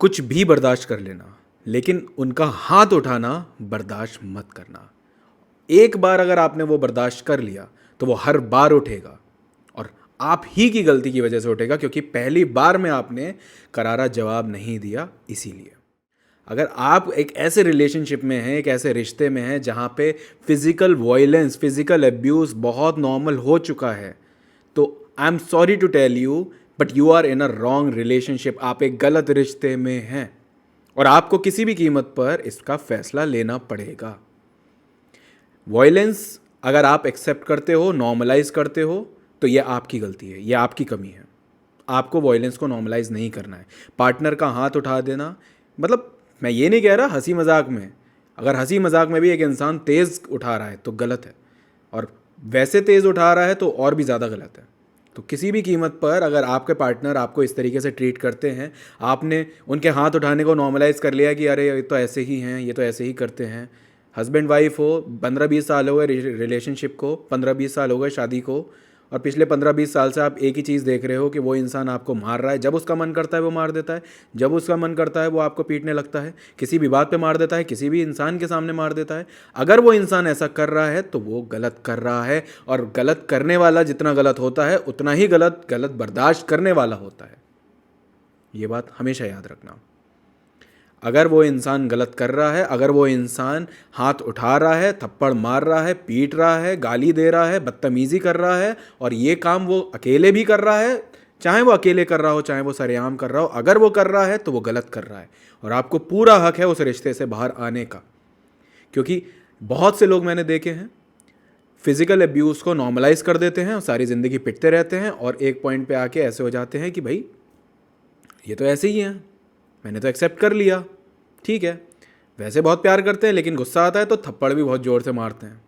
कुछ भी बर्दाश्त कर लेना, लेकिन उनका हाथ उठाना बर्दाश्त मत करना। एक बार अगर आपने वो बर्दाश्त कर लिया तो वो हर बार उठेगा, और आप ही की गलती की वजह से उठेगा, क्योंकि पहली बार में आपने करारा जवाब नहीं दिया। इसीलिए अगर आप एक ऐसे रिलेशनशिप में हैं, एक ऐसे रिश्ते में हैं जहाँ पे फिजिकल वायलेंस, फिजिकल अब्यूज़ बहुत नॉर्मल हो चुका है, तो I am sorry to tell you, but you are in a wrong relationship. आप एक गलत रिश्ते में हैं और आपको किसी भी कीमत पर इसका फैसला लेना पड़ेगा। वायलेंस अगर आप एक्सेप्ट करते हो, नॉर्मलाइज करते हो, तो यह आपकी गलती है, यह आपकी कमी है। आपको वायलेंस को नॉर्मलाइज नहीं करना है। पार्टनर का हाथ उठा देना, मतलब मैं ये नहीं कह रहा हंसी मजाक में, अगर हंसी मजाक में भी एक इंसान तेज़ उठा रहा है तो गलत है, और वैसे तेज़ उठा रहा है तो और भी ज़्यादा गलत है। तो किसी भी कीमत पर अगर आपके पार्टनर आपको इस तरीके से ट्रीट करते हैं, आपने उनके हाथ उठाने को नॉर्मलाइज कर लिया कि अरे ये तो ऐसे ही हैं, ये तो ऐसे ही करते हैं। हस्बैंड वाइफ हो, 15-20 साल हो गए रिलेशनशिप को, 15-20 साल हो गए शादी को, और पिछले 15-20 साल से आप एक ही चीज़ देख रहे हो कि वो इंसान आपको मार रहा है। जब उसका मन करता है वो मार देता है, जब उसका मन करता है वो आपको पीटने लगता है, किसी भी बात पे मार देता है, किसी भी इंसान के सामने मार देता है। अगर वो इंसान ऐसा कर रहा है तो वो गलत कर रहा है, और गलत करने वाला जितना गलत होता है उतना ही गलत गलत बर्दाश्त करने वाला होता है। ये बात हमेशा याद रखना। अगर वो इंसान गलत कर रहा है, अगर वो इंसान हाथ उठा रहा है, थप्पड़ मार रहा है, पीट रहा है, गाली दे रहा है, बदतमीज़ी कर रहा है, और ये काम वो अकेले भी कर रहा है, चाहे वो अकेले कर रहा हो चाहे वो सरेआम कर रहा हो, अगर वो कर रहा है तो वो गलत कर रहा है, और आपको पूरा हक है उस रिश्ते से बाहर आने का। क्योंकि बहुत से लोग मैंने देखे हैं फिजिकल अब्यूज़ को नॉर्मलाइज कर देते हैं और सारी ज़िंदगी पिटते रहते हैं, और एक पॉइंट पे आके ऐसे हो जाते हैं कि भाई ये तो ऐसे ही हैं, मैंने तो एक्सेप्ट कर लिया, ठीक है। वैसे बहुत प्यार करते हैं, लेकिन गुस्सा आता है तो थप्पड़ भी बहुत ज़ोर से मारते हैं।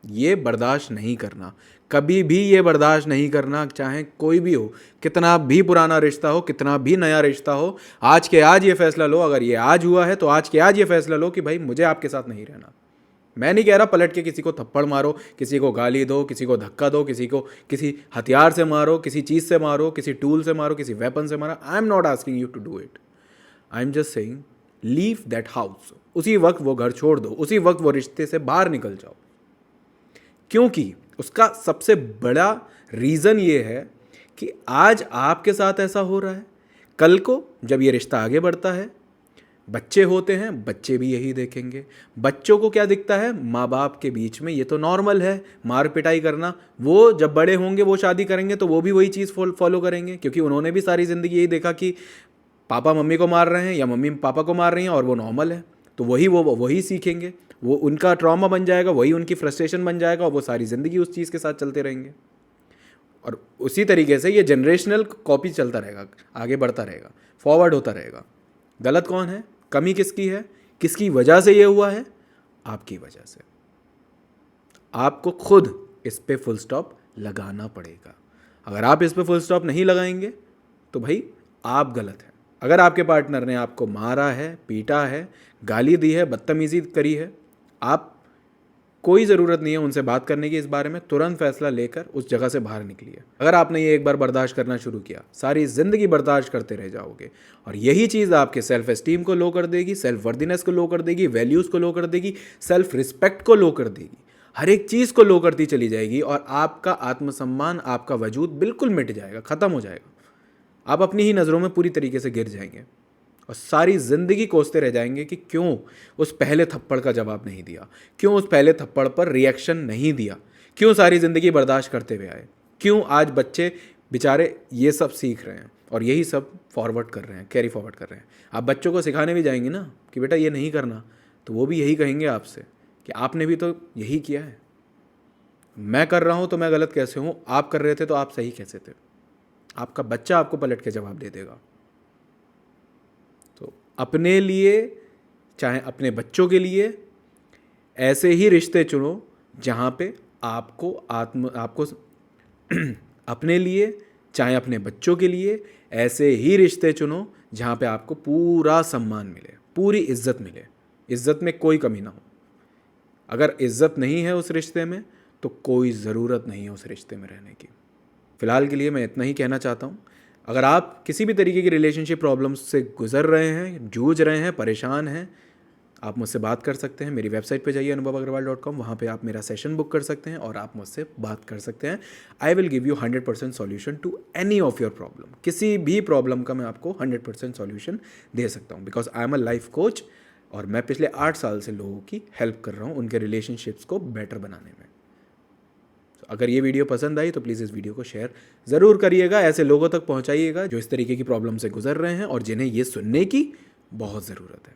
ये बर्दाश्त नहीं करना, कभी भी ये बर्दाश्त नहीं करना, चाहे कोई भी हो, कितना भी पुराना रिश्ता हो, कितना भी नया रिश्ता हो। आज के आज ये फैसला लो, अगर ये आज हुआ है तो आज के आज ये फैसला लो कि भाई मुझे आपके साथ नहीं रहना। मैं नहीं कह रहा पलट के किसी को थप्पड़ मारो, किसी को गाली दो, किसी को धक्का दो, किसी को किसी हथियार से मारो, किसी चीज़ से मारो, किसी टूल से मारो, किसी वेपन से मारो। I am not asking you to do it, I am just saying leave that house. उसी वक्त वो घर छोड़ दो, उसी वक्त वो रिश्ते से बाहर निकल जाओ। क्योंकि उसका सबसे बड़ा रीज़न ये है कि आज आपके साथ ऐसा हो रहा है, कल को जब ये रिश्ता आगे बढ़ता है, बच्चे होते हैं, बच्चे भी यही देखेंगे। बच्चों को क्या दिखता है, माँ बाप के बीच में ये तो नॉर्मल है मार पिटाई करना। वो जब बड़े होंगे, वो शादी करेंगे तो वो भी वही चीज़ फॉलो करेंगे, क्योंकि उन्होंने भी सारी ज़िंदगी यही देखा कि पापा मम्मी को मार रहे हैं या मम्मी पापा को मार रही हैं और वो नॉर्मल है। तो वही सीखेंगे, वो उनका ट्रॉमा बन जाएगा, वही उनकी फ्रस्ट्रेशन बन जाएगा, और वो सारी ज़िंदगी उस चीज़ के साथ चलते रहेंगे। और उसी तरीके से ये जनरेशनल कॉपी चलता रहेगा, आगे बढ़ता रहेगा, फॉरवर्ड होता रहेगा। गलत कौन है, कमी किसकी है, किसकी वजह से ये हुआ है? आपकी वजह से। आपको खुद इस पे फुल स्टॉप लगाना पड़ेगा। अगर आप इस पे फुल स्टॉप नहीं लगाएंगे तो भाई आप गलत हैं। अगर आपके पार्टनर ने आपको मारा है, पीटा है, गाली दी है, बदतमीज़ी करी है, आप कोई ज़रूरत नहीं है उनसे बात करने की इस बारे में। तुरंत फैसला लेकर उस जगह से बाहर निकलिए। अगर आपने ये एक बार बर्दाश्त करना शुरू किया, सारी ज़िंदगी बर्दाश्त करते रह जाओगे, और यही चीज़ आपके सेल्फ एस्टीम को लो कर देगी, सेल्फ वर्दीनेस को लो कर देगी, वैल्यूज़ को लो कर देगी, सेल्फ रिस्पेक्ट को लो कर देगी, हर एक चीज़ को लो करती चली जाएगी, और आपका आत्मसम्मान, आपका वजूद बिल्कुल मिट जाएगा, ख़त्म हो जाएगा। आप अपनी ही नज़रों में पूरी तरीके से गिर जाएंगे, और सारी ज़िंदगी कोसते रह जाएंगे कि क्यों उस पहले थप्पड़ का जवाब नहीं दिया, क्यों उस पहले थप्पड़ पर रिएक्शन नहीं दिया, क्यों सारी ज़िंदगी बर्दाश्त करते हुए आए, क्यों आज बच्चे बेचारे ये सब सीख रहे हैं और यही सब फॉरवर्ड कर रहे हैं, कैरी फॉरवर्ड कर रहे हैं। आप बच्चों को सिखाने भी जाएंगे ना कि बेटा ये नहीं करना, तो वो भी यही कहेंगे आपसे कि आपने भी तो यही किया है। मैं कर रहा हूँ तो मैं गलत कैसे हूँ, आप कर रहे थे तो आप सही कैसे थे। आपका बच्चा आपको पलट के जवाब दे देगा। तो अपने लिए, चाहे अपने बच्चों के लिए, ऐसे ही रिश्ते चुनो जहाँ पे आपको अपने लिए, चाहे अपने बच्चों के लिए, ऐसे ही रिश्ते चुनो जहाँ पे आपको पूरा सम्मान मिले, पूरी इज्जत मिले, इज्जत में कोई कमी ना हो। अगर इज्जत नहीं है उस रिश्ते में तो कोई ज़रूरत नहीं है उस रिश्ते में रहने की। फ़िलहाल के लिए मैं इतना ही कहना चाहता हूँ। अगर आप किसी भी तरीके की रिलेशनशिप प्रॉब्लम्स से गुजर रहे हैं, जूझ रहे हैं, परेशान हैं, आप मुझसे बात कर सकते हैं। मेरी वेबसाइट पे जाइए anubhavagarwal.com, वहाँ पे आप मेरा सेशन बुक कर सकते हैं और आप मुझसे बात कर सकते हैं। I will give you 100% solution to any of your problem. किसी भी प्रॉब्लम का मैं आपको 100% सॉल्यूशन दे सकता हूँ, because I am a life coach और मैं पिछले 8 साल से लोगों की हेल्प कर रहा हूँ उनके रिलेशनशिप्स को बेटर बनाने में। अगर ये वीडियो पसंद आई तो प्लीज़ इस वीडियो को शेयर ज़रूर करिएगा, ऐसे लोगों तक पहुँचाइएगा जो इस तरीके की प्रॉब्लम से गुजर रहे हैं और जिन्हें ये सुनने की बहुत ज़रूरत है।